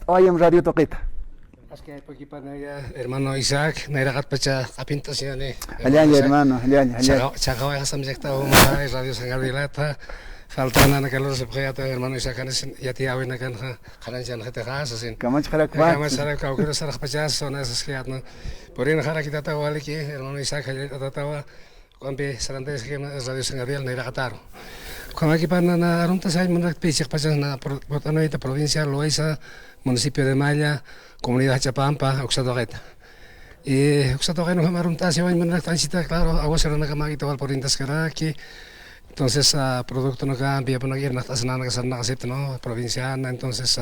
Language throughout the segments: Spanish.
Oyem radio toquita. Es que por aquí para hermano Isaac, Nairagat Pacha, Apintacione. Allá, hermano, allá. Chacao, ya estamos ya Radio Sangarilata. Faltan a Carlos Sepjata, hermano Isaac, ya te hago en la canja, Jaranjan Hatejas, así. Kamach Harak Kamach Harak, Kaukiro Sarah Pachas, son esas que no. Por en Harakita Waliki, hermano Isaac, Atatawa, Campe, Sarantes, Radio Sangaril, Nairagataro. Cuando aquí para na runta sai mun pechik pachas na portanoita provincia Loaiza, municipio de Malla, comunidad Chapampa, Oxadogueta. Y Oxadogueta no marunta se va mun transita claro, agua será na kamagita wal por intas aquí. Entonces producto no cambia, por no ir na tasana na sana acepta no provinciana, entonces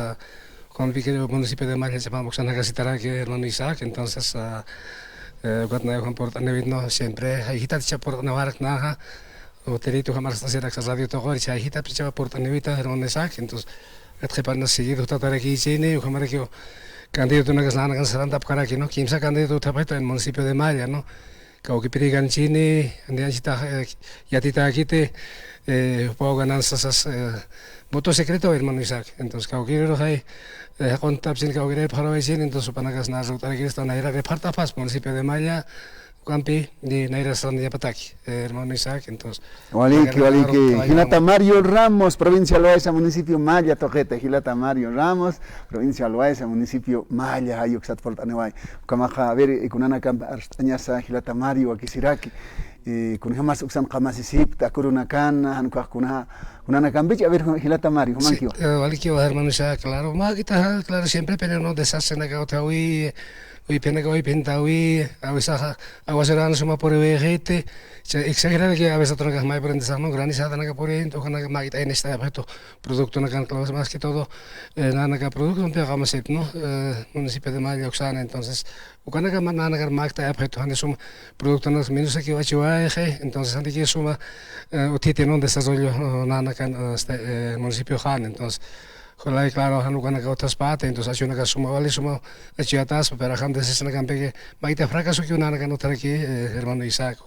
con el municipio de Malla Chapampa Oxana casitara que hermano Isaac, entonces cuando no portanoita siempre hay hita por navar naja. Hotelito jamás está cerca de radio todo, y si hay hita pichaba por tanevita hermano Isaac, entonces que para no seguir está aquí chine, o como que candidato una caslana cancelando para aquí no, quien sa candidato tapeta en el municipio de Malla, no, que pirigan chine, andian chita ya tita aquí te puedo ganar esas voto secreto hermano Isaac, entonces que quiero hay contar sin que quiero para ver chine, entonces para no ganar ruta aquí está una era de parta pas municipio de Malla. Campi de Naira San de Pataki, hermano Isaac, entonces. Waliki, Gilata Mario Ramos, provincia Loaiza, municipio Malla, Toquete, Gilata Mario Ramos, provincia Loaiza, municipio Malla, Ayuxat Fortaneway. Kamaja, a ver, Kunana Camp, Arstañasa, Gilata Mario, Akisiraki, Kunhamas Uxam Kamasisip, Takurunakan, Kunana Cambich, a ver, Gilata Mario, Mankio. Waliki, hermano Isaac, claro, Magita, claro, siempre, pero no desastre en la Gautawi. Hoy pena que hoy pintawi, a veces aguacerano suma por vejete, exagera que a veces otras más por entrar granizada na por ento con la magita en este objeto producto na can más que todo na que producto un pegamos no municipio de Malla Oxana entonces cuando que na que magita objeto han suma producto nos menos aquí va entonces antes que suma utite no desarrollo na que este municipio Han entonces Colai claro han lugar que otras partes entonces hace una que suma vale suma achiatas pero han de ser una campe que maite fracaso que una que no trae aquí hermano Isaac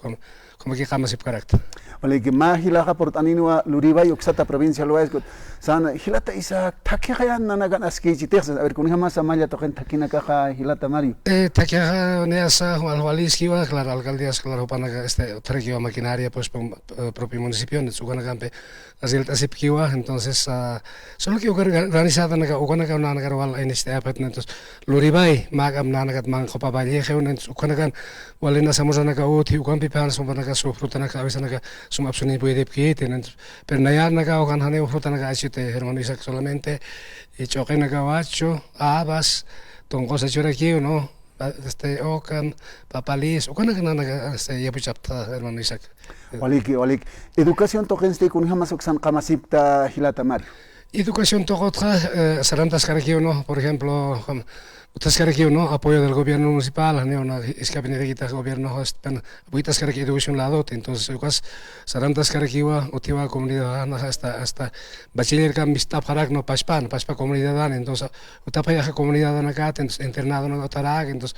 como que jamás se carácter Vale que más hilaja por tanino Luriba y Oxata provincia Loaiza sana hilata Isaac takiya nana ganas que chitex a ver con jamás Malla toquen takina caja hilata Mario takiya neasa Walwaliski va claro alcaldías claro para este trae maquinaria pues propio municipio en su campe así el tasipkiwa entonces solo que organizada na ukana ka na garwal en este apet entonces Luribai magam na nagat man khopa balieje un ukana kan walena samosana ka uti ukan pipan somana ka su fruta na ka avisa na ka sum opsioni puede pkite pero na ya na ka ukan hane fruta na ka achite hermano Isaac solamente y choquen na ka wacho abas ton cosa chora aquí no este okan papalis ukana ka na este ya puchapta hermano Isaac Waliki educación toquen este con jamás oxan kamasipta hilata Mario Educación tocotra, sarantas no, por ejemplo, otras no, apoyo del gobierno municipal, una escapineta del gobierno, apoyitas caraquí educación lado, entonces, sarantas caraquiwa, otiva comunidad, hasta bachiller que amistad para no paspa comunidad, entonces, utapa ya comunidad acá, internado no tarak, entonces,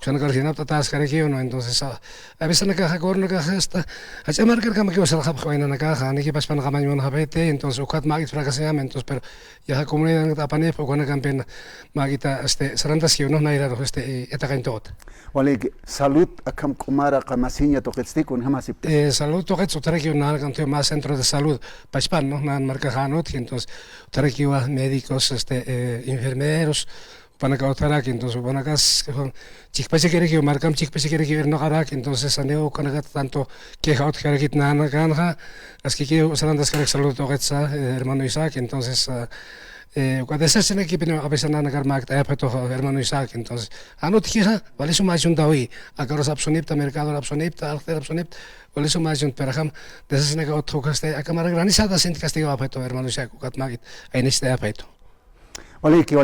Usana carcina tatas caraqui no entonces a veces na caja corno caja esta a chamar que me quiero salir a na caja ni que paspan gama no habete entonces ucat magit fracasamos entonces pero ya la comunidad na tapane por una campaña magita este sarantas que no na ira este eta kan tot Wale salud akam kumara kamasinya toquetsti con jamás salud toquet otra que una cantidad más centro de salud paspan no na marca hanot entonces otra que médicos este enfermeros para que entonces van acá chicpase quiere que marcam chicpase quiere que no hará entonces aneo con tanto que haut quiere que nada ganja así que usan das que salud todo hermano Isaac entonces cuando se hace aquí pero a veces nada garmak ta apeto hermano Isaac entonces anot kira vale su más un dawi agar sapsonipta mercado sapsonipta alter sapsonipta vale su más un perham desde se que otro que está a cámara granizada sin castigo apeto hermano Isaac kat magit en este apeto Waliki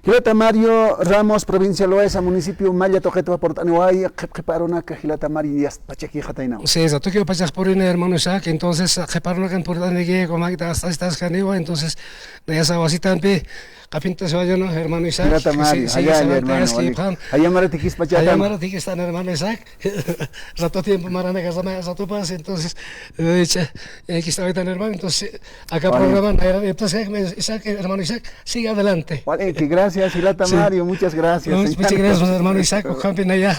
Gilata Mario Ramos, provincia Loaiza, municipio Malla, Toqueto, Portanuay, Jeparona, Gilata Mario, y Pachequi, Jataina. Sí, exacto, que pachas por en hermano Isaac, entonces Jeparona, que en Portanuay, como aquí estás caneo, entonces, de esa así también, Capinta se vaya, ¿no? Hermano Isaac. Gilata Mario, allá el hermano. Allá Maratikis Allá Pachata. Maratik está hermano Isaac. Rato tiempo Marana Casama, Rato Paz, entonces, aquí está ahorita el hermano, entonces, acá programan, entonces, Isaac, hermano Isaac, sigue adelante. Vale, que gracias, Gilata Mario, muchas gracias. Muchas gracias, hermano Isaac, Juan allá,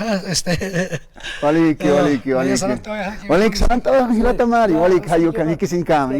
Vale, que vale, que vale. Vale, que Santa Gilata Mario, vale, que hay que sin cama,